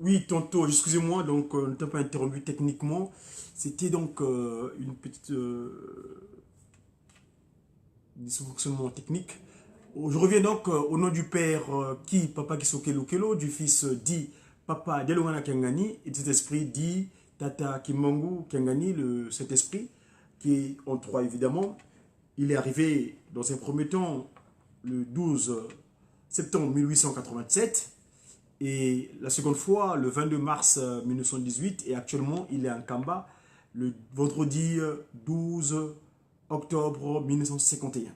Oui, tantôt, excusez-moi, donc ne t'ai pas interrompu techniquement. C'était donc une petite dysfonctionnement technique. Je reviens donc au nom du père qui, Papa Kisokelo Kelo, du fils dit Papa Delongana Kengani, et de cet esprit dit Tata Kimangu Kengani, le Saint-Esprit, qui est en trois évidemment. Il est arrivé dans un premier temps le 12 septembre 1887 et la seconde fois le 22 mars 1918 et actuellement il est en Kamba le vendredi 12 octobre 1951.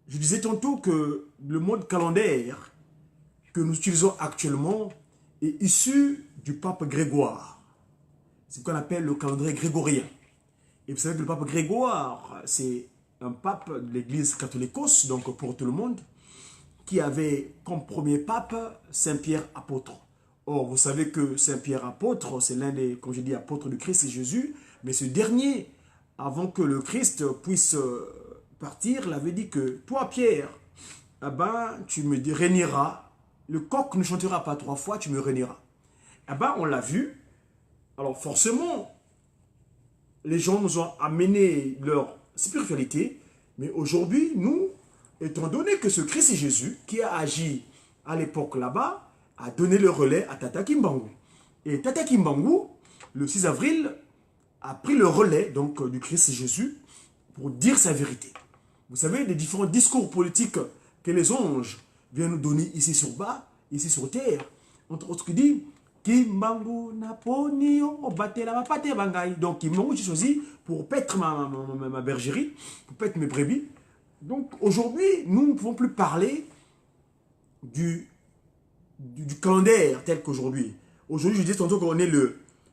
Je disais tantôt que le mode calendaire que nous utilisons actuellement est issu du pape Grégoire. C'est ce qu'on appelle le calendrier grégorien. Et vous savez que le pape Grégoire, c'est un pape de l'église catholicos, donc pour tout le monde, qui avait comme premier pape Saint-Pierre apôtre. Or, vous savez que Saint-Pierre apôtre, c'est l'un des, comme je dis, apôtres du Christ et Jésus, mais ce dernier, avant que le Christ puisse partir, l'avait dit que toi, Pierre, eh ben, tu me régneras, le coq ne chantera pas trois fois, tu me régneras. Eh ben, on l'a vu. Alors, forcément, les gens nous ont amené leur spiritualité, mais aujourd'hui, nous, étant donné que ce Christ et Jésus, qui a agi à l'époque là-bas, a donné le relais à Tata Kimbangu. Et Tata Kimbangu, le 6 avril, a pris le relais donc, du Christ et Jésus pour dire sa vérité. Vous savez, les différents discours politiques que les anges viennent nous donner ici sur bas, ici sur terre, entre autres qui dit Kimbangu naponi obatela mapate bangai. Donc Kimbangu, j'ai choisi pour paître ma bergerie, pour paître mes brebis. Donc aujourd'hui, nous ne pouvons plus parler du calendaire tel qu'aujourd'hui. Aujourd'hui, je dis tantôt qu'on est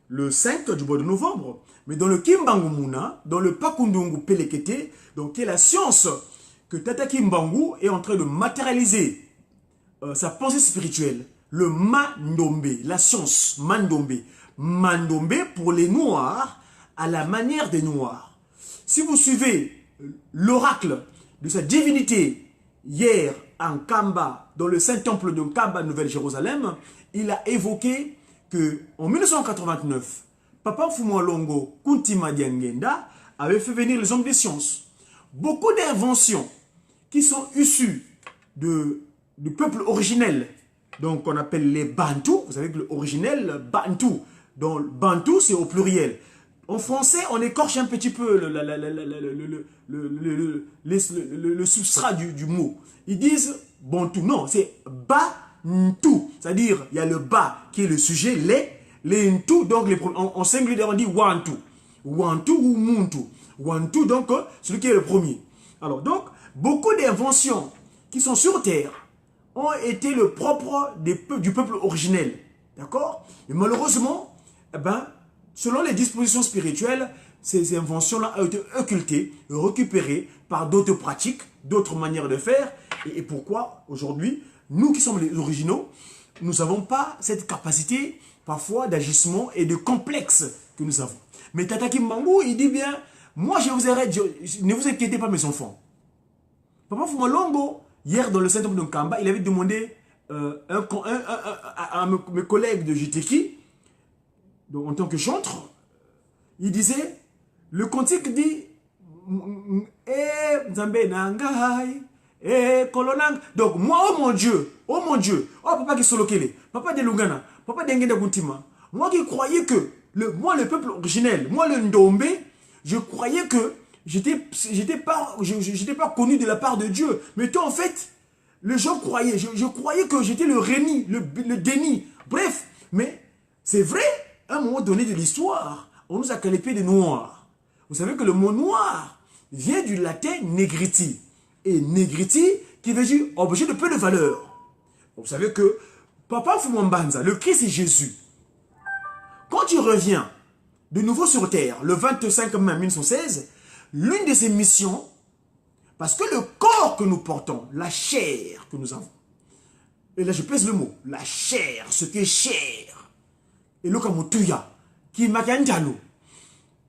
le 5 du mois de novembre, mais dans le Kimbangu Muna, dans le Pakundungu Pelekete, donc qui est la science que Tata Kimbangu est en train de matérialiser sa pensée spirituelle, le Mandombe, la science Mandombe. Mandombe pour les Noirs, à la manière des Noirs. Si vous suivez l'oracle de sa divinité hier en Kamba, dans le Saint-Temple de Kamba, Nouvelle-Jérusalem, il a évoqué qu'en 1989, Papa Fumwalongo Kuntima Diangenda avait fait venir les hommes des sciences. Beaucoup d'inventions qui sont issues du peuple originel, donc on appelle les Bantous, vous savez que l'originel Bantou, donc Bantou c'est au pluriel. En français, on écorche un petit peu le substrat du mot. Ils disent Bantou. Non, c'est Bantou. C'est-à-dire, il y a le Ba qui est le sujet, les Ntou, donc en singulier, on dit Wantou. Wantou ou Muntu. Wantou, donc, celui qui est le premier. Alors, donc, beaucoup d'inventions qui sont sur Terre ont été le propre du peuple originel. D'accord? Et malheureusement, eh ben, selon les dispositions spirituelles, ces inventions-là ont été occultées, récupérées par d'autres pratiques, d'autres manières de faire. Et pourquoi aujourd'hui, nous qui sommes les originaux, nous n'avons pas cette capacité parfois d'agissement et de complexe que nous avons. Mais Tata Kimbangu, il dit bien, moi je vous arrête, ne vous inquiétez pas mes enfants. Papa Fumalongo, hier dans le Saint-Temple de Nkamba, il avait demandé à mes collègues de JTK, donc en tant que chantre, il disait, le cantique dit, Nzambe nangai, kolonang. Donc moi, oh mon Dieu, oh papa qui solokele, papa de Lugana, papa d'Engenda Guntima, moi qui croyais que, moi le peuple originel, moi le Ndombe, je croyais que j'étais pas connu de la part de Dieu. Mais toi en fait, les gens croyaient, je croyais que j'étais le reni, le déni. Bref, mais c'est vrai, à un moment donné de l'histoire, on nous a qualifié de noirs. Vous savez que le mot noir vient du latin negriti. Et negriti qui veut dire objet de peu de valeur. Vous savez que Papa Fumambanza, le Christ et Jésus, quand il revient de nouveau sur terre, le 25 mai 1916, l'une de ses missions, parce que le corps que nous portons, la chair que nous avons, et là je pèse le mot, la chair, ce qui est chair, et le kamutuya, qui est makanjalo,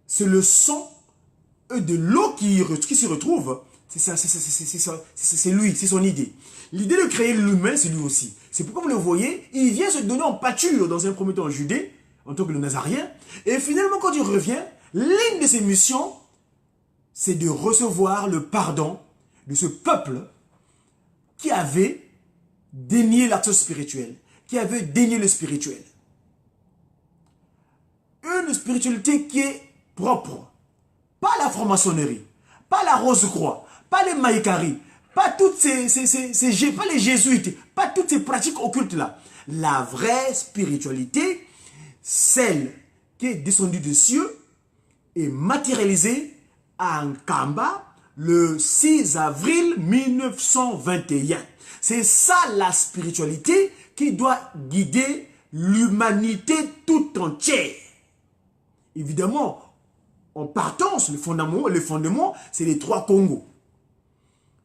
c'est le sang de l'eau qui s'y retrouve, C'est ça, c'est lui, c'est son idée. L'idée de créer l'humain, c'est lui aussi. C'est pourquoi vous le voyez, il vient se donner en pâture dans un premier temps en Judée, en tant que le Nazarien. Et finalement, quand il revient, l'une de ses missions, c'est de recevoir le pardon de ce peuple qui avait dénié l'action spirituelle, qui avait dénié le spirituel. Une spiritualité qui est propre. Pas la franc-maçonnerie, pas la Rose-Croix, pas les Maïkari, pas toutes pas les jésuites, pas toutes ces pratiques occultes-là. La vraie spiritualité, celle qui est descendue des cieux et matérialisée à Nkamba le 6 avril 1921. C'est ça la spiritualité qui doit guider l'humanité tout entière. Évidemment, en partance, le fondement, c'est les 3 Congos.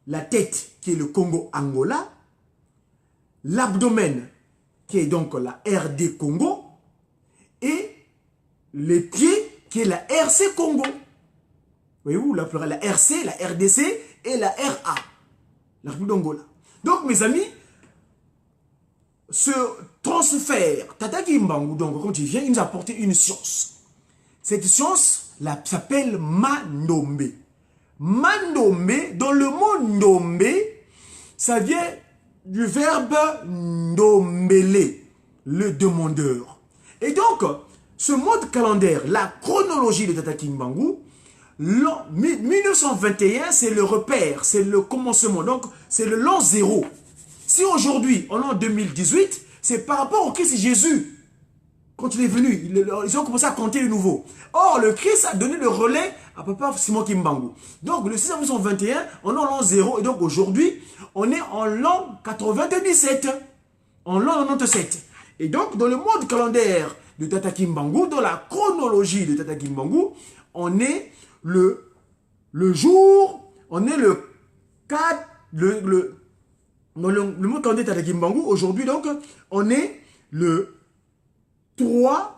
La tête, qui est le Congo-Angola. L'abdomen, qui est donc la RD Congo. Et les pieds, qui est la RC Congo. Voyez-vous, la RC, la RDC et la RA. La République d'Angola. Donc, mes amis, ce transfert, Tata Kimbangu, donc, quand il vient, il nous a apporté une science. Cette science s'appelle Mandombe. Mandombe, dans le mot Ndombe, ça vient du verbe ndombele, le demandeur. Et donc, ce mode calendaire, la chronologie de Tata Kimbangu, 1921, c'est le repère, c'est le commencement, donc c'est le l'an 0. Si aujourd'hui, en l'an 2018, c'est par rapport au Christ Jésus. Quand il est venu, ils ont commencé à compter de nouveau. Or, le Christ a donné le relais à Papa Simon Kimbangu. Donc, le 6 avril 1921, on est en l'an 0. Et donc, aujourd'hui, on est en l'an 97. En l'an 97. Et donc, dans le mode calendaire de Tata Kimbangu, dans la chronologie de Tata Kimbangu, on est le jour, on est le 4, dans le mode calendaire de Tata Kimbangu, aujourd'hui, donc, on est le 3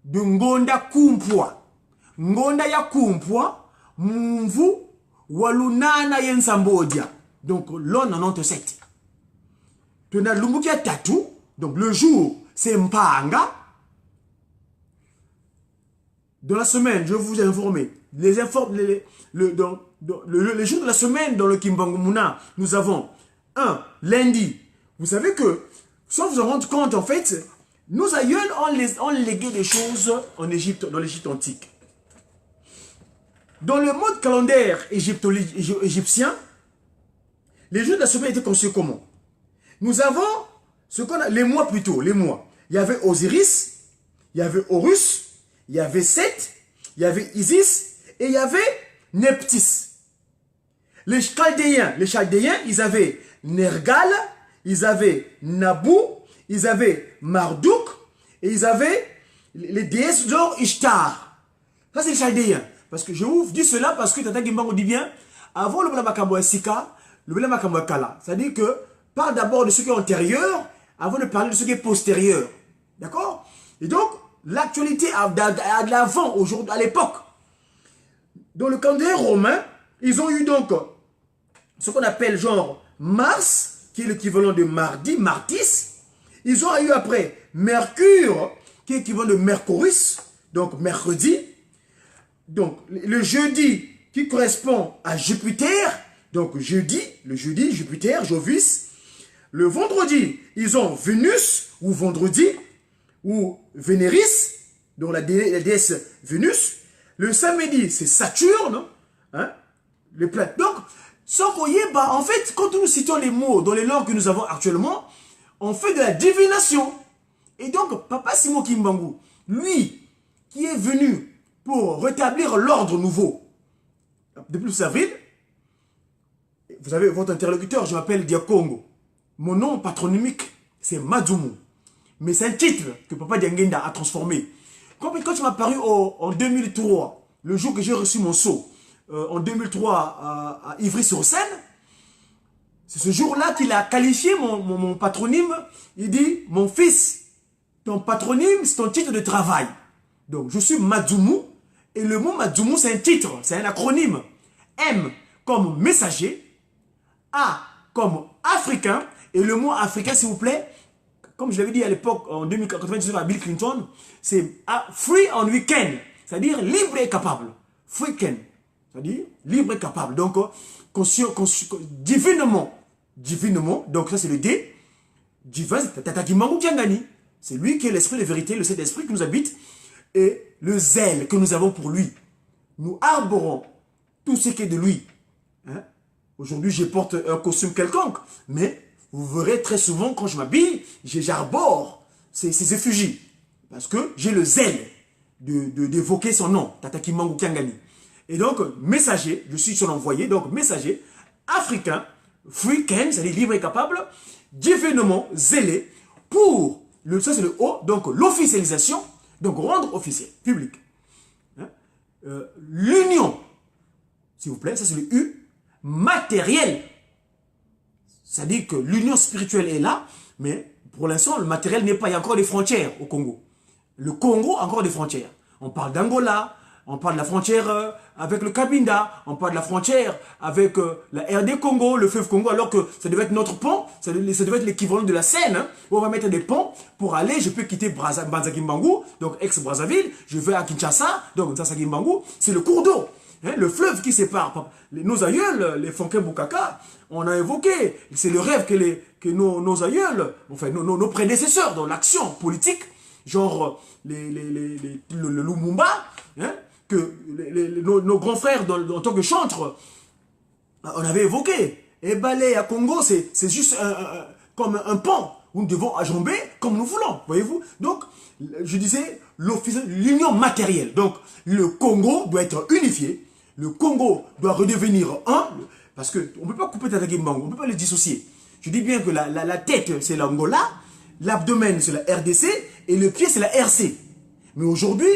de Ngonda Kumpwa. Ngonda ya Kumpwa, Mvu, Walunana Yensambodia. Donc, l'an 97. Tuna Lumbukia Tatou, donc le jour, c'est Mpanga. Dans la semaine, je vais vous informer. Les jours de la semaine dans le Kimbangu Muna, nous avons lundi. Vous savez que, sans vous en rendre compte, en fait, nos aïeuls ont légué des choses en Égypte, dans l'Égypte antique. Dans le mode calendaire égyptien, les jours de la semaine étaient conçus comment? Nous avons ce qu'on a, les mois plutôt, les mois. Il y avait Osiris, il y avait Horus, il y avait Seth, il y avait Isis et il y avait Neptis. Les Chaldéens, ils avaient Nergal, ils avaient Nabu, ils avaient Marduk et ils avaient les déesses d'or Ishtar. Ça, c'est les Chaldéens. Parce que je vous dis cela parce que Tata Kimbangu dit bien, avant le Blamakambo Sika, le Blamakambo Kala. C'est-à-dire que, parle d'abord de ce qui est antérieur, avant de parler de ce qui est postérieur. D'accord? Et donc, l'actualité a de l'avant, aujourd'hui, à l'époque. Dans le calendrier romain, ils ont eu donc ce qu'on appelle genre Mars, qui est l'équivalent de mardi, Martis. Ils ont eu après Mercure, qui est l'équivalent de Mercurus, donc mercredi. Donc le jeudi, qui correspond à Jupiter, donc jeudi, le jeudi, Jupiter, Jovis. Le vendredi, ils ont Vénus, ou vendredi, ou Vénéris, donc la déesse Vénus. Le samedi, c'est Saturne, hein, les planètes. Donc, sans qu'on y ait, en fait, quand nous citons les mots dans les langues que nous avons actuellement, on fait de la divination. Et donc, Papa Simon Kimbangu, lui, qui est venu pour rétablir l'ordre nouveau, depuis le 6 avril, vous avez votre interlocuteur, je m'appelle Diakongo. Mon nom patronymique, c'est Madzumu. Mais c'est un titre que Papa Diangenda a transformé. Quand il m'a apparu en 2003, le jour que j'ai reçu mon sceau, en 2003 à Ivry-sur-Seine, c'est ce jour-là qu'il a qualifié mon patronyme. Il dit, mon fils, ton patronyme, c'est ton titre de travail. Donc, je suis Madzumu. Et le mot Madzumu, c'est un titre, c'est un acronyme. M comme messager, A comme africain, et le mot africain, s'il vous plaît, comme je l'avais dit à l'époque, en 2099 à Bill Clinton, c'est free on weekend, c'est-à-dire libre et capable. Free can, c'est-à-dire libre et capable. Donc, divinement, donc ça c'est le D, divin, c'est Tata Kimbangu Kiangani. C'est lui qui est l'esprit de vérité, le Saint-Esprit qui nous habite, et le zèle que nous avons pour lui. Nous arborons tout ce qui est de lui. Hein? Aujourd'hui, je porte un costume quelconque, mais vous verrez très souvent quand je m'habille, j'arbore ces effigies. Parce que j'ai le zèle d'évoquer son nom, Tata Kimbangu Kiangani. Et donc, messager, je suis son envoyé, donc messager, africain, freaking, c'est-à-dire libre et capable, divinement zélé, pour, ça c'est le O, donc l'officialisation, donc rendre officiel, public. Hein? L'union, s'il vous plaît, ça c'est le U, matériel. C'est-à-dire que l'union spirituelle est là, mais pour l'instant, le matériel n'est pas, il y a encore des frontières au Congo. Le Congo a encore des frontières. On parle d'Angola, on parle de la frontière avec le Cabinda, on parle de la frontière avec la RD Congo, le fleuve Congo, alors que ça devait être notre pont, ça devait être l'équivalent de la Seine, hein, où on va mettre des ponts pour aller, je peux quitter Banza-Kimbangu, donc ex-Brazzaville, je vais à Kinshasa, donc Banza-Kimbangu, c'est le cours d'eau, hein, le fleuve qui sépare. Nos aïeuls, les Fonké Boukaka, on a évoqué, c'est le rêve que nos aïeuls, enfin nos prédécesseurs dans l'action politique, genre le Lumumba, hein, que nos grands frères en tant que chantres, on avait évoqué. Et Balé à Congo, c'est juste comme un pont où nous devons ajamber comme nous voulons, voyez-vous. Donc, je disais, l'union matérielle. Donc, le Congo doit être unifié, le Congo doit redevenir un, parce qu'on ne peut pas couper Tata Kimbangu, on ne peut pas les dissocier. Je dis bien que la tête, c'est l'Angola, l'abdomen, c'est la RDC, et le pied, c'est la RC. Mais aujourd'hui,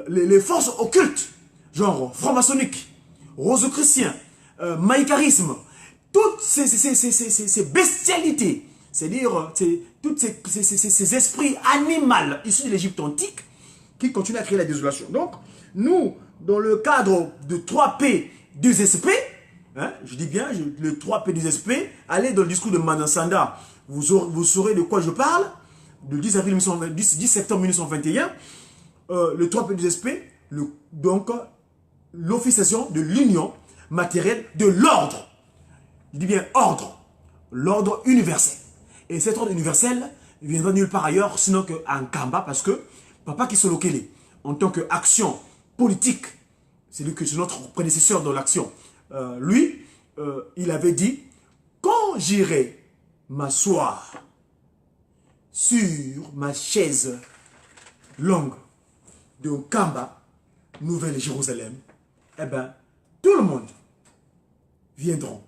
les forces occultes, genre franc-maçonnique, rose-chrétien, maïcarisme, toutes ces bestialités, c'est-à-dire tous ces esprits animaux issus de l'Égypte antique qui continuent à créer la désolation. Donc, nous, dans le cadre de 3P, 2SP, hein, je dis bien, le 3P, 2SP, allez dans le discours de Manansanda, vous saurez de quoi je parle, le 10 septembre 1921, le 3P, 2SP, donc l'officialisation de l'union matérielle de l'ordre. Je dis bien ordre. L'ordre universel. Et cet ordre universel viendra nulle part ailleurs, sinon qu'en Kamba, parce que Papa Kisolokele, en tant qu'action politique, c'est notre prédécesseur dans l'action, lui, il avait dit, quand j'irai m'asseoir sur ma chaise longue de Kamba, Nouvelle Jérusalem, eh bien, tout le monde viendront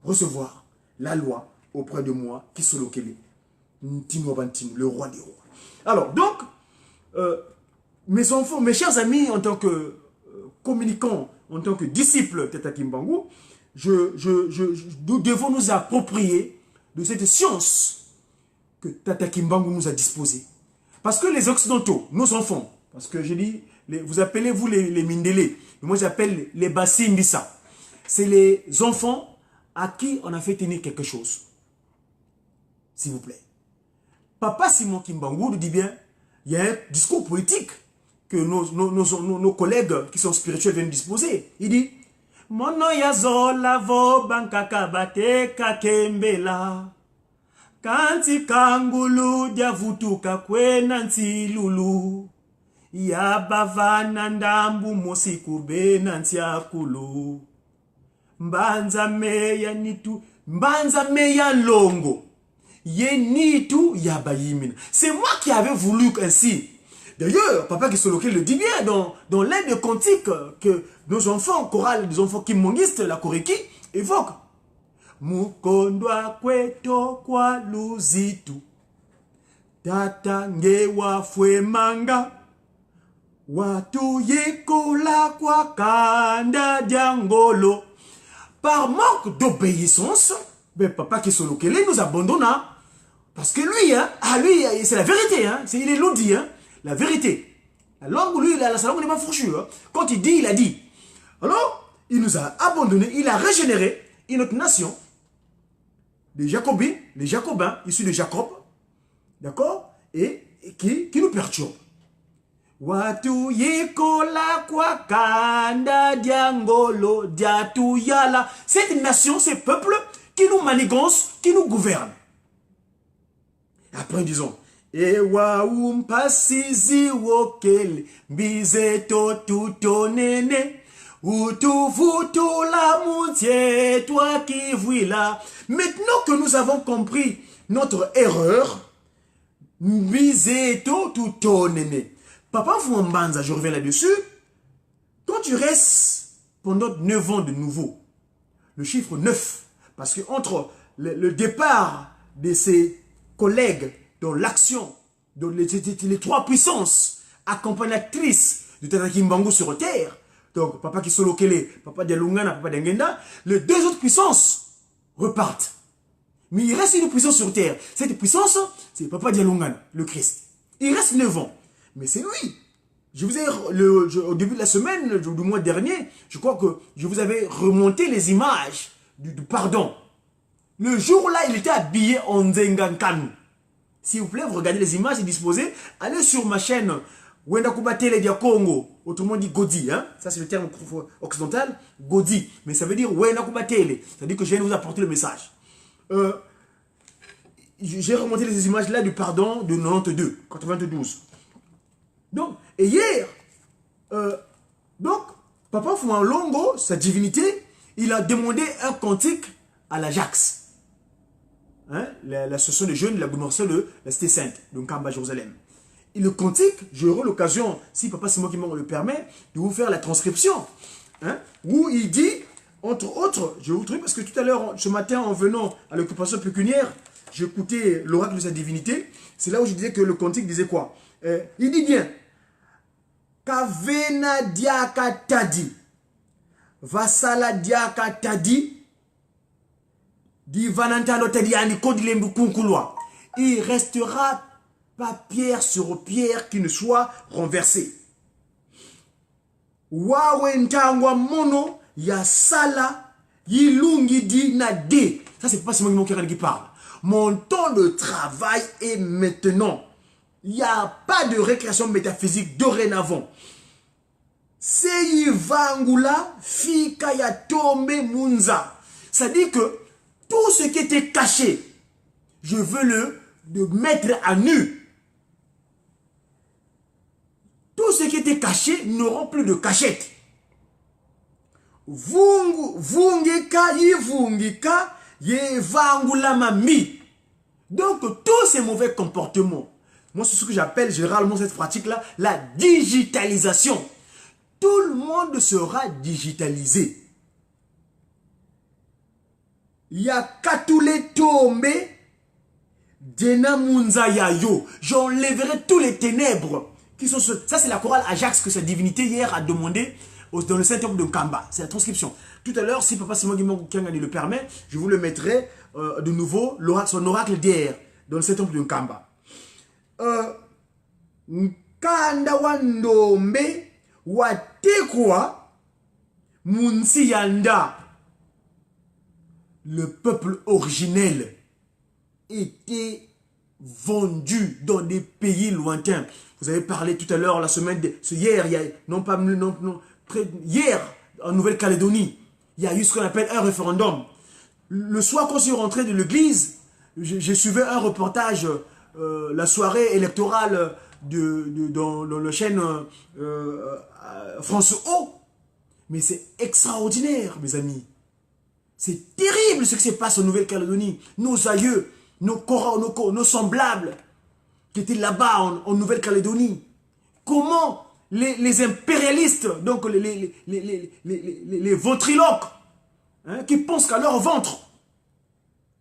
recevoir la loi auprès de moi, Kisolokele, Ntino Bantino, le roi des rois. Alors, donc, mes enfants, mes chers amis, en tant que communicants, en tant que disciples de Tata Kimbangu, nous devons nous approprier de cette science que Tata Kimbangu nous a disposée. Parce que les Occidentaux, nos enfants, parce que je dis, vous appelez vous les Mindélé, moi j'appelle les Basimbissa. C'est les enfants à qui on a fait tenir quelque chose. S'il vous plaît. Papa Simon Kimbangu nous dit bien, il y a un discours politique que nos collègues qui sont spirituels viennent disposer. Il dit, Mono yazola vo bankaka bate kakembela. Kanti kangulu diavutuka kwena ntilulu. Yabavana ndambu mosiku bena ntiakulu. Mbanza meya longo. Yenitu yabayimina. C'est moi qui avais voulu ainsi. D'ailleurs, Papa Kisolokele le dit bien dans l'aide de cantique que nos enfants, chorales des enfants kimongistes, la Koriki, évoquent. Mukondwa kweto kwa luzitu. Tata ngewa fwe manga. Watu yekola kwa kanda diangolo. Par manque d'obéissance, ben Papa Kisolokele nous abandonna. Parce que lui, hein, c'est la vérité, hein, il est l'audit, hein, la vérité. La langue, lui, la langue n'est pas fourchue. Hein. Quand il dit, il a dit. Alors, il nous a abandonnés, il a régénéré une autre nation, les Jacobins, issus de Jacob, d'accord, et qui nous perturbent. Watu yikola kwa kanda diangolo diatu yala. Cette nation, ces peuples qui nous manigancent, qui nous gouvernent. Après, disons, Ewa umpasizi wokele, bizeto tutonene, utuvutu la moutié, toi qui vuila. Maintenant que nous avons compris notre erreur, bizeto tutonene. Papa Fouambanza, je reviens là-dessus. Quand tu restes pendant 9 ans de nouveau, le chiffre 9, parce que entre le départ de ses collègues dans l'action, dans les 3 puissances accompagnatrices de Tata Kimbangu sur terre, donc Papa Kisolo Kele, Papa Dialungana, Papa Dengenda, les 2 autres puissances repartent. Mais il reste une puissance sur terre. Cette puissance, c'est Papa Dialungana, le Christ. Il reste 9 ans. Mais c'est lui. Je vous ai, au début de la semaine, du mois dernier, je crois que je vous avais remonté les images du pardon. Le jour-là, il était habillé en Nzengankanu. S'il vous plaît, vous regardez les images, c'est disposé. Allez sur ma chaîne Wenda Kubatele Dia Congo, autrement dit Godi. Hein? Ça, c'est le terme occidental, Godi. Mais ça veut dire Wenda Kubatele. C'est-à-dire que je viens de vous apporter le message. J'ai remonté les images là du pardon de 92. Donc, et hier, Papa Fouan-Longo, sa divinité, il a demandé un cantique à l'Ajax. Hein, l'association de jeunes de la gouverneure de la Cité Sainte, de Nkamba, Jérusalem. Et le cantique, j'aurai l'occasion, si Papa Simon qui me le permet, de vous faire la transcription. Hein, où il dit, entre autres, je vais vous trouver, parce que tout à l'heure, ce matin, en venant à l'occupation pécuniaire, j'écoutais l'oracle de sa divinité. C'est là où je disais que le cantique disait quoi? Il dit bien, Kavena diaka tadi, Vasala diaka tadi, Divanantalo tadi anikodlembu kunkulwa. Il restera pas pierre sur pierre qui ne soit renversée. Wawentangwa mono ya sala yilungi di na de. Ça c'est pas Simon qui parle. Mon temps de travail est maintenant. Il n'y a pas de récréation métaphysique dorénavant. Seivangula fika ya tombe munza. Ça dit que tout ce qui était caché, je veux le mettre à nu. Tout ce qui était caché n'auront plus de cachette. Vungika yivungika yevangula mami. Donc tous ces mauvais comportements, moi c'est ce que j'appelle généralement cette pratique-là, la digitalisation. Tout le monde sera digitalisé. Yakatule tombe dena munza yayo. J'enlèverai tous les ténèbres qui sont ça c'est la chorale Ajax que sa divinité hier a demandé dans le Saint-Temple de Nkamba. C'est la transcription. Tout à l'heure, si Papa Simon Guimon Kangani le permet, je vous le mettrai de nouveau, son oracle d'hier, dans le Saint-Temple de Nkamba. Nkanda wandombe watekwa munsi yanda. Le peuple originel était vendu dans des pays lointains. Vous avez parlé tout à l'heure, la semaine de hier, il y a, hier, en Nouvelle-Calédonie, il y a eu ce qu'on appelle un référendum. Le soir, quand je suis rentré de l'église, j'ai suivi un reportage, la soirée électorale dans la chaîne France O. Mais c'est extraordinaire, mes amis. C'est terrible ce qui se passe en Nouvelle-Calédonie. Nos aïeux, nos semblables qui étaient là-bas en Nouvelle-Calédonie. Comment les impérialistes, donc les ventriloques, hein, qui pensent qu'à leur ventre,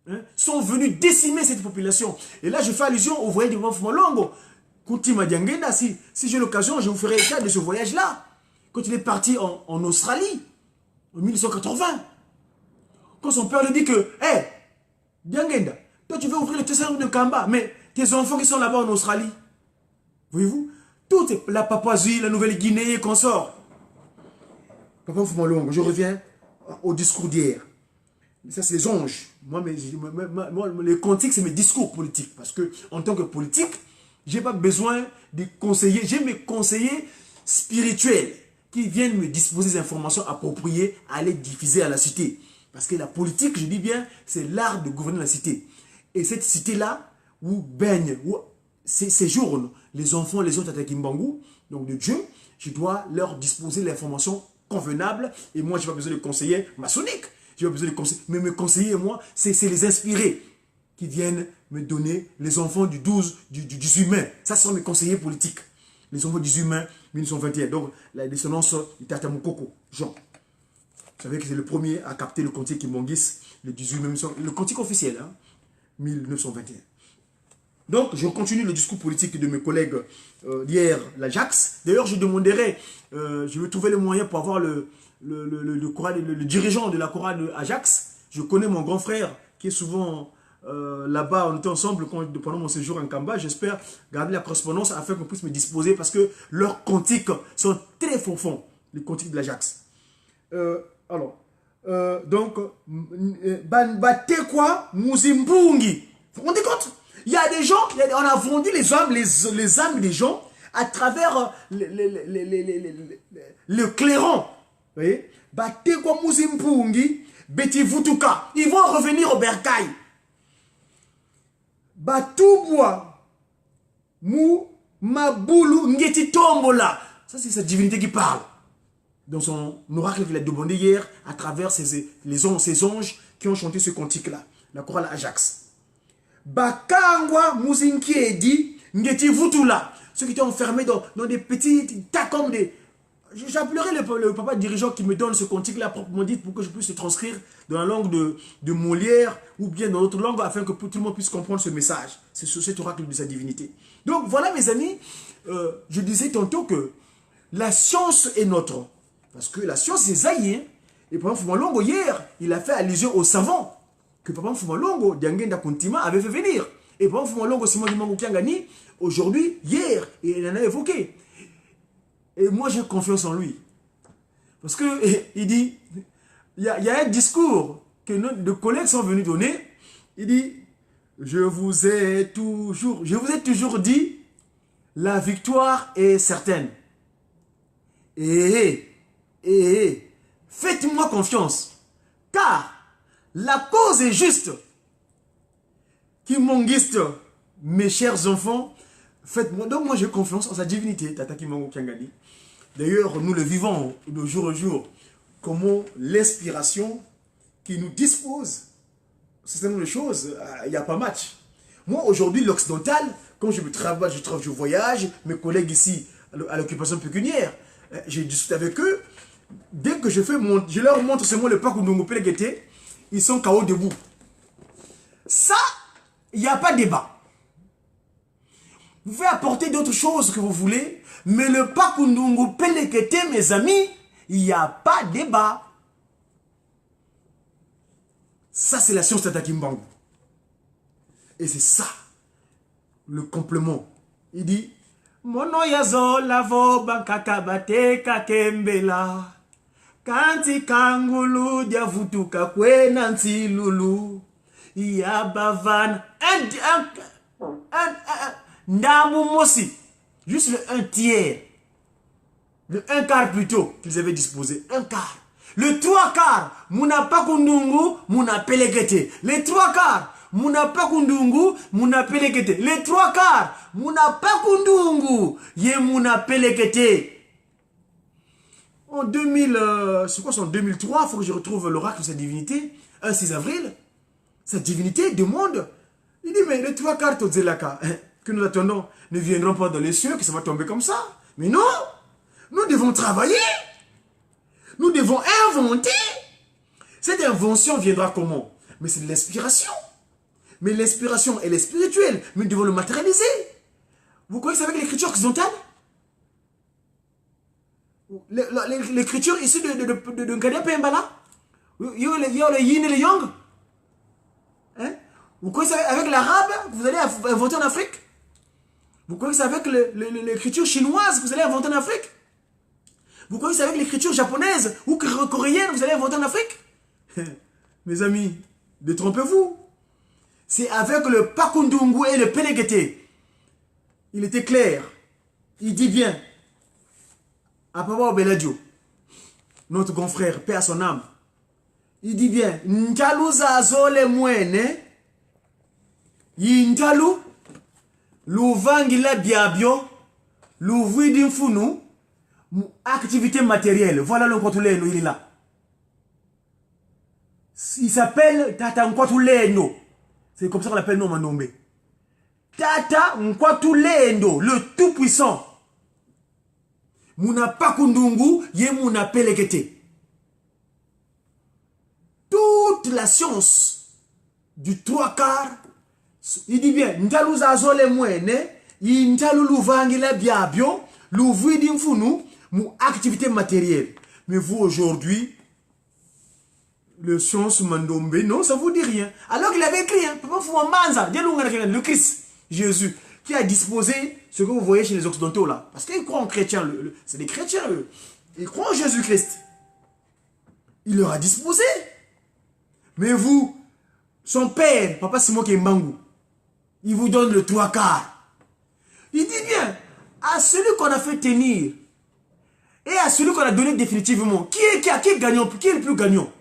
hein, sont venus décimer cette population. Et là, je fais allusion au voyage de Mafoumalongo. Koutima Diangenda, si j'ai l'occasion, je vous ferai état de ce voyage-là. Quand il est parti en Australie, en 1980. Quand son père lui dit que, hé, Diangenda, toi tu veux ouvrir le tessin de Kamba, mais tes enfants qui sont là-bas en Australie, voyez-vous, toute la Papouasie, la Nouvelle-Guinée et consorts. Papa Nfouma Luongo, je reviens au discours d'hier. Ça, c'est les anges. Moi, les cantiques, c'est mes discours politiques. Parce que, en tant que politique, je n'ai pas besoin de conseillers. J'ai mes conseillers spirituels qui viennent me disposer des informations appropriées à les diffuser à la cité. Parce que la politique, je dis bien, c'est l'art de gouverner la cité. Et cette cité-là, où baignent, où séjournent les enfants, les autres Atakimbangu, donc de Dieu, je dois leur disposer l'information convenable. Et moi, je n'ai pas besoin de conseillers maçonniques. Je n'ai pas besoin de conseillers. Mais mes conseillers, moi, c'est les inspirés qui viennent me donner les enfants du 18 mai. Ça, ce sont mes conseillers politiques. Les enfants du 18 mai 1921. Donc, la descendance du Tatamukoko, Jean. Vous savez que c'est le premier à capter le cantique Kimongis, le 18 mai, le cantique officiel, hein, 1921. Donc, je continue le discours politique de mes collègues d'hier, l'Ajax. D'ailleurs, je demanderai, je vais trouver le moyen pour avoir le dirigeant de la chorale de Ajax. Je connais mon grand frère qui est souvent là-bas. On était ensemble pendant mon séjour en Kamba. J'espère garder la correspondance afin qu'on puisse me disposer parce que leurs cantiques sont très profonds, les cantiques de l'Ajax. Donc, Batekwa Muzimbungi. Vous vous rendez compte? Il y a des gens, on a vendu les âmes des gens à travers le clairon. Vous voyez? Batekwa Muzimbungi, Beti Vutuka. Ils vont revenir au bercail. Batubwa Mu Mabulu Ngeti Tombola. Ça, c'est sa divinité qui parle. Dans son oracle qu'il a demandé hier, à travers ces anges qui ont chanté ce cantique-là, la chorale Ajax. Bakangwa Muzinkiedi Ngeti Vutula. Ceux qui étaient enfermés dans des petits tas comme des... J'appellerai le papa dirigeant qui me donne ce cantique-là proprement dit pour que je puisse le transcrire dans la langue de Molière ou bien dans notre langue afin que tout le monde puisse comprendre ce message. C'est cet oracle de sa divinité. Donc voilà mes amis, je disais tantôt que la science est notre. Parce que la science c'est Zaïe. Et Papa Nfouma Luongo hier, il a fait allusion aux savants que Papa Nfouma Luongo Diangenda Kuntima avait fait venir. Et Papa Nfouma Luongo Simon Dimango Kiangani, aujourd'hui, hier, il en a évoqué. Et moi, j'ai confiance en lui. Parce qu'il dit, il y a un discours que nos collègues sont venus donner. Il dit, je vous ai toujours dit, la victoire est certaine. Et faites-moi confiance. Car la cause est juste. Kimonguiste, mes chers enfants, faites-moi. Donc moi j'ai confiance en sa divinité, Tata Kimongo Kiangani. D'ailleurs, nous le vivons de jour en jour. Comment l'inspiration qui nous dispose, c'est certaines de choses, il n'y a pas match. Moi aujourd'hui, l'occidental, quand je travaille, je voyage, mes collègues ici à l'occupation pécuniaire, je discute avec eux. Dès que je leur montre seulement le parc où nous Péléguété, ils sont KO debout. Ça, il n'y a pas de débat. Vous pouvez apporter d'autres choses que vous voulez, mais le parc où nous Péléguété, mes amis, il n'y a pas de débat. Ça, c'est la science Tata Kimbangu. Et c'est ça, le complément. Il dit, Mono yazo lavo bankakabate kakembela. Kanti kangulu diavutuka kwena ntilulu. Yabavan. Ndamu mosi. Juste le 1 tiers. Le 1 quart plutôt qu'ils avaient disposé. 1 quart. Le 3 quarts. Muna pakundungu, muna pelegete. Les 3 quarts. Muna pakundungu, muna pelegete. Les 3 quarts. Muna pakundungu, ye muna pelegete. En 2003, il faut que je retrouve l'oracle de sa divinité. Un 6 avril. Sa divinité demande. Il dit, mais les 3 quarts Todzelaka, que nous attendons, ne viendront pas dans les cieux, que ça va tomber comme ça. Mais non, nous devons travailler. Nous devons inventer. Cette invention viendra comment? Mais c'est de l'inspiration. Mais l'inspiration, elle est spirituelle. Mais nous devons le matérialiser. Vous croyez que c'est avec l'écriture occidentale? L'écriture issue de Nkadia Pembala? Il y a le yin et le yang? Hein? Vous croyez que c'est avec l'arabe que vous allez inventer en Afrique? Vous croyez que c'est avec l'écriture chinoise que vous allez inventer en Afrique? Vous croyez que c'est avec l'écriture japonaise ou coréenne vous allez inventer en Afrique? Mes amis, détrompez-vous. C'est avec le Pakundungu et le Pelekete. Il était clair. Il dit bien. À Papa Beladio, notre grand frère, paix à son âme. Il dit bien. Ntalu zazole mwene. Yintalu. Louvangila biabio. Louvidi mfunu. Activité matérielle. Voilà le Nkwatuleno, il est là. Il s'appelle Tata Nkwatuleno. C'est comme ça qu'on l'appelle nous Mandombe. Tata Nkwatuleno, le tout-puissant. Muna Pakundungu, ye muna Pelekete. Toute la science du trois quarts, il dit bien, Ntalu zazole mwene, Ntalu luvangila biabio, Louvidi mfunu, mon activité matérielle. Mais vous aujourd'hui, le science Mandombe, non, ça vous dit rien. Alors qu'il avait écrit, le Christ, Jésus, qui a disposé ce que vous voyez chez les Occidentaux là. Parce qu'ils croient en chrétiens, c'est des chrétiens eux. Ils croient en Jésus-Christ. Il leur a disposé. Mais vous, son père, Papa Simon Kimbangu, il vous donne le trois quarts. Il dit bien, à celui qu'on a fait tenir et à celui qu'on a donné définitivement, qui est gagnant, qui est le plus gagnant?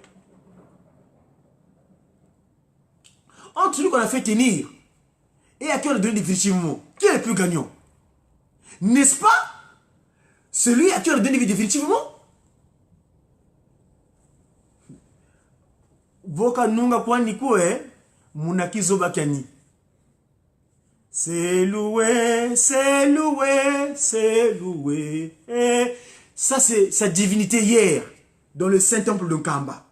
Entre celui qu'on a fait tenir et à qui on a donné définitivement, qui est le plus gagnant? N'est-ce pas celui à qui on a donné définitivement? Boka nunga kwani kwe munakizo bakiani. C'est loué, c'est loué, c'est loué. Ça, c'est sa divinité hier, dans le Saint-Temple de Nkamba.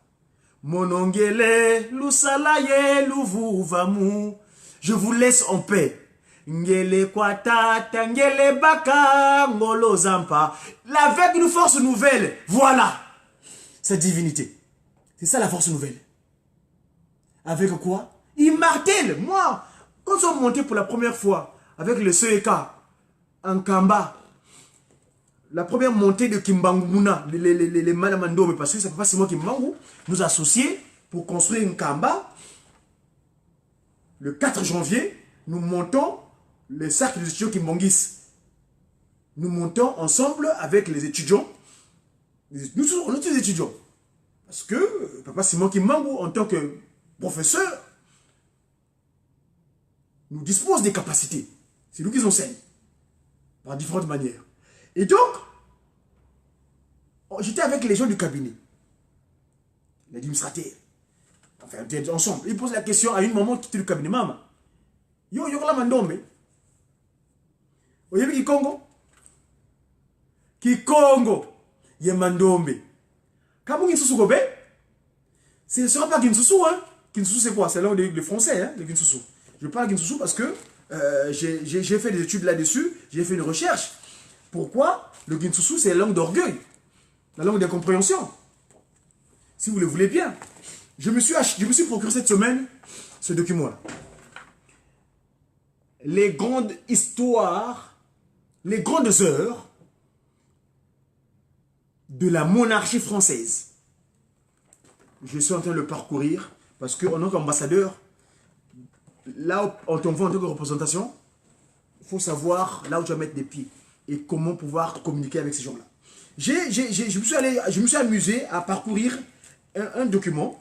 Monongele, lusalaye, luvuvamu. Je vous laisse en paix. Ngele kwatata, ngele baka, ngolo zampa. Avec une force nouvelle, voilà sa divinité. C'est ça la force nouvelle. Avec quoi? Il martèle. Moi, quand ils sont montés pour la première fois avec le CEK en Kamba, la première montée de Kimbangumuna, les Manamando, parce que c'est pas Simon Kimbangu, nous associés pour construire une Kamba. Le 4 janvier, nous montons le cercle des étudiants Kimbangis. Nous montons ensemble avec les étudiants. Nous sommes tous étudiants. Parce que Papa Simon Kimbangu, en tant que professeur, nous dispose des capacités. C'est nous qui enseignent. Par différentes manières. Et donc, j'étais avec les gens du cabinet. L'administrateur. Enfin, on était ensemble. Ils posent la question à une maman qui était du cabinet. Maman, yo la mandombe. Vous voyez qui Congo? Qui Congo? Yé mandombe. Quand vous avez gobe, ce ne sera pas Ginsusu, hein? Ginsusu, c'est quoi? C'est là le français, hein, le Ginsusu. Je parle Ginsusu parce que j'ai fait des études là-dessus, j'ai fait une recherche. Pourquoi le Ginsusu, c'est la langue d'orgueil, la langue d'incompréhension. Si vous le voulez bien. Je me suis procuré cette semaine ce document-là. Les grandes histoires, les grandes heures de la monarchie française. Je suis en train de le parcourir parce qu'en tant qu'ambassadeur, là où on t'envoie en tant que représentation, il faut savoir là où tu vas mettre des pieds et comment pouvoir communiquer avec ces gens-là. Je me suis amusé à parcourir un document.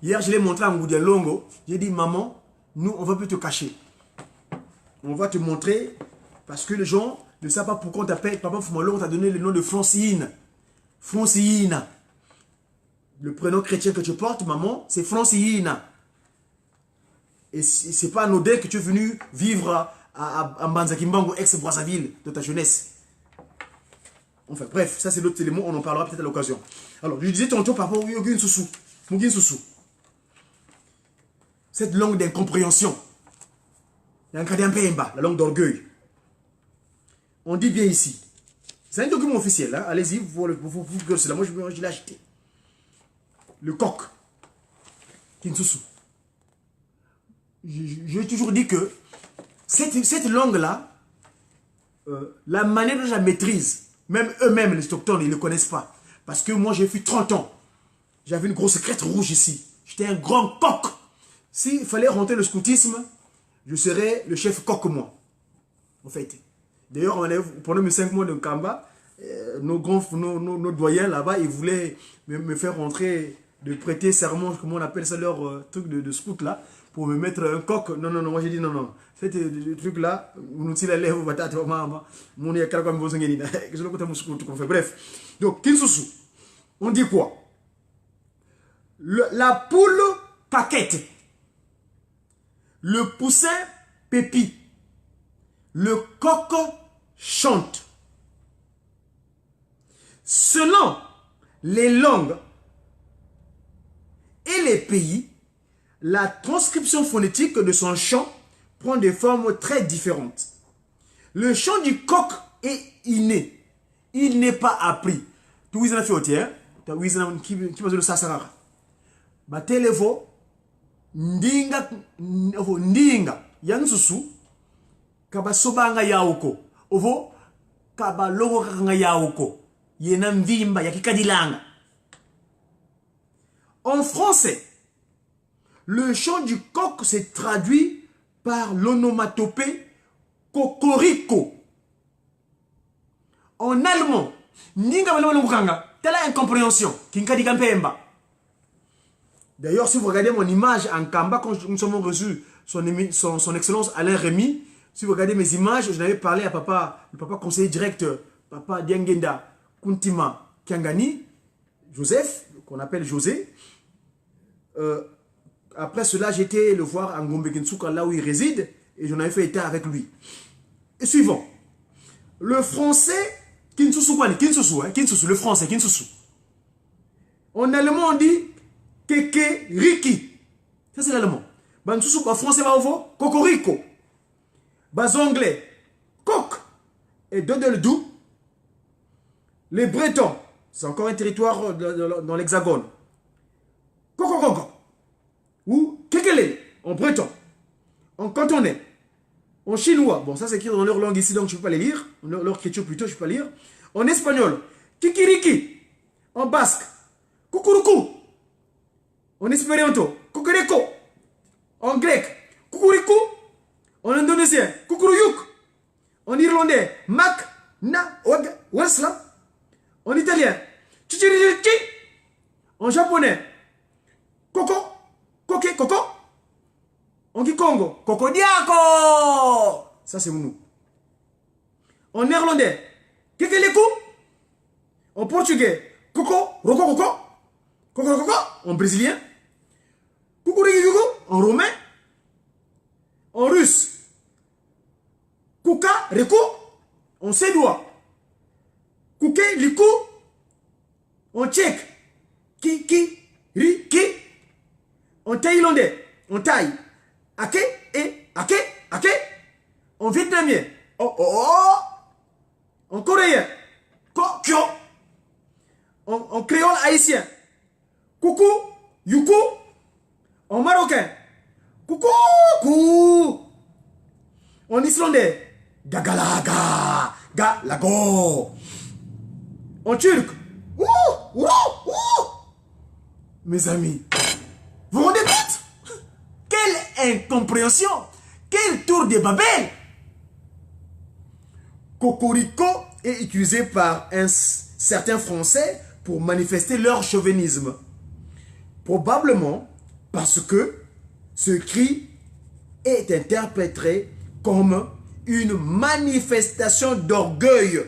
Hier, je l'ai montré à Ngoudia Longo. J'ai dit, maman, nous, on va plus te cacher. On va te montrer parce que les gens ne savent pas pourquoi on t'appelle. Papa Fumalo, on t'a donné le nom de Francine. Francine. Le prénom chrétien que tu portes, maman, c'est Francine. Et c'est pas anodin que tu es venu vivre à Mbanza-Kimbangu, ex-Brazzaville, de ta jeunesse. Enfin, bref, ça c'est l'autre élément, on en parlera peut-être à l'occasion. Alors, je disais tantôt par rapport au Yogin Soussou. Mugin Soussou. Cette langue d'incompréhension. La langue d'orgueil. On dit bien ici. C'est un document officiel, hein? Allez-y, vous c'est là. Moi, je l'ai acheté. Le coq. Kinsusu. J'ai toujours dit que cette langue-là, la manière dont je la maîtrise, Même eux-mêmes, les autochtones, ils ne le connaissent pas. Parce que moi, j'ai fait 30 ans. J'avais une grosse crête rouge ici. J'étais un grand coq. S'il fallait rentrer le scoutisme, je serais le chef coq, moi. En fait. D'ailleurs, pendant mes 5 mois de Kamba, nos doyens là-bas, ils voulaient me faire rentrer, de prêter serment, comment on appelle ça, leur truc de scout là, pour me mettre un coq. Non, non, non, moi j'ai dit non, non. Faites le truc là, bref. Donc, Kinsusu, on dit quoi? La poule paquette, le poussin pépi, le coq chante. Selon les langues et les pays, la transcription phonétique de son chant prend des formes très différentes. Le chant du coq est inné. Il n'est pas appris. Tu vois, fait au tiers. Tu vois, qui passe le sasara. Batelevo, ndinga, ndinga, yansusu, kaba sobanga yaoko. Ovo, kaba logo kanga yaoko. Yena mvimba, yakikadilanga. En français, le chant du coq se traduit par l'onomatopée cocorico. En allemand, ndinga balomukanga, telle incompréhension, kinkadiga mpemba. D'ailleurs, si vous regardez mon image en Kamba, quand nous sommes reçus son excellence Alain Rémy, si vous regardez mes images, je n'avais parlé à papa, le papa conseiller direct, papa Diangenda Kuntima Kiangani, Joseph, qu'on appelle José. Après cela, j'étais le voir à Ngombe-Kinsuka, là où il réside, et j'en avais fait état avec lui. Et suivant. Le français, Kinsusu, le français, Kinsusu. En allemand, on dit Keke Riki. Ça, c'est l'allemand. Bansusu, en français, Cocorico. Bas anglais, Coq. Et Dodeldou. Les Bretons, c'est encore un territoire dans l'Hexagone. Coco. Ou Kekele, en breton. En cantonais. En chinois. Bon, ça c'est écrit dans leur langue ici, donc je ne peux pas les lire. Leur écriture plutôt, je ne peux pas lire. En espagnol, Kikiriki. En basque, Kukuruku. En espéranto, Kukureko. En grec, Kukuriku. En indonésien, Kukuruyuk. En irlandais, Mak, Na, Wasla. En italien, Chichiririki. En japonais, Coco. Coquet, Coco. En Kikongo, Coco Diako. Ça c'est nous. En néerlandais, Kekeleku. En portugais, Coco, Roko Coco. Coco Coco. En brésilien, Kukurikikuku. En roumain. En russe, Kuka Reku. En suédois, Kuke Liku. En tchèque, Ki Ri Ki. En thaïlandais, en thaï, Ake et Ake. En vietnamien, Oh. En coréen, Kokyo. En créole haïtien, Coucou, Yuku. En marocain, Coucou. En islandais, Gagalaga, Galago. En turc, Ouh. Mes amis, vous vous rendez compte? Quelle incompréhension! Quel tour de Babel! Cocorico est utilisé par certains Français pour manifester leur chauvinisme. Probablement parce que ce cri est interprété comme une manifestation d'orgueil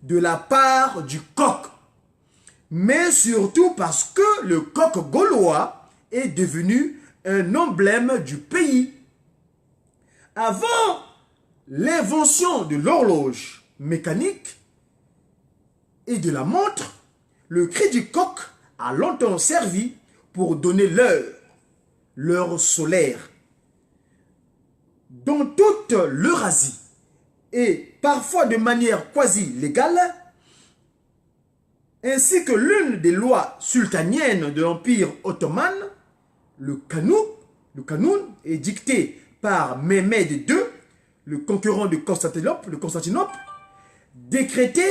de la part du coq. Mais surtout parce que le coq gaulois est devenu un emblème du pays. Avant l'invention de l'horloge mécanique et de la montre, le cri du coq a longtemps servi pour donner l'heure solaire. Dans toute l'Eurasie, et parfois de manière quasi légale, ainsi que l'une des lois sultaniennes de l'Empire ottoman, le Kanun est dicté par Mehmed II, le conquérant de Constantinople, décrété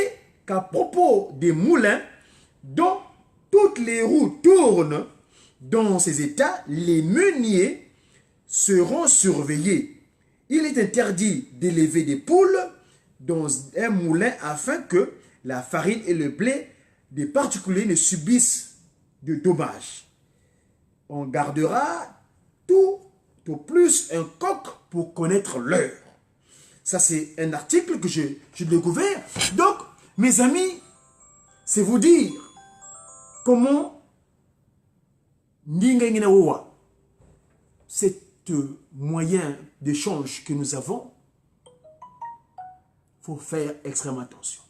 qu'à propos des moulins dont toutes les roues tournent, dans ces états, les meuniers seront surveillés. Il est interdit d'élever des poules dans un moulin afin que la farine et le blé des particuliers ne subissent de dommages. On gardera tout au plus un coq pour connaître l'heure. Ça, c'est un article que j'ai découvert. Donc, mes amis, c'est vous dire comment cet moyen d'échange que nous avons, il faut faire extrêmement attention.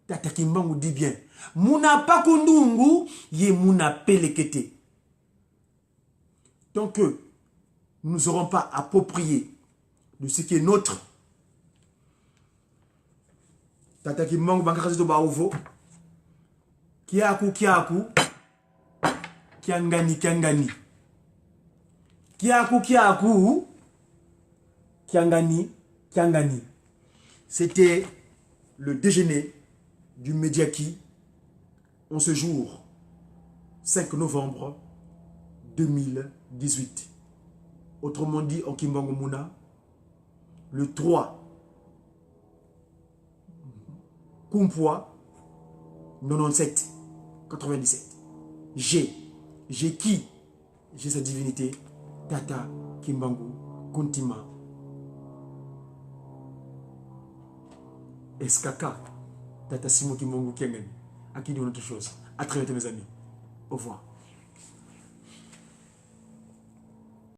Tata Kimbangu dit bien, Muna Pakundungu, ye Muna Pelekete. Tant que nous n'aurons pas approprié de ce qui est nôtre, Tata Kimbangu Bankarazo Baovo, Kiaku, Kiangani, Kiaku, Kiangani. C'était le déjeuner du Mediaki en ce jour 5 novembre 2018. Autrement dit, en Kimbangu Muna, le 3 Kumpwa 97 97. J'ai qui? J'ai sa divinité, Tata Kimbangu Kuntima Eskaka, Tata Simo Kimbangu Kiangani. À qui dit autre chose? À très bientôt mes amis. Au revoir.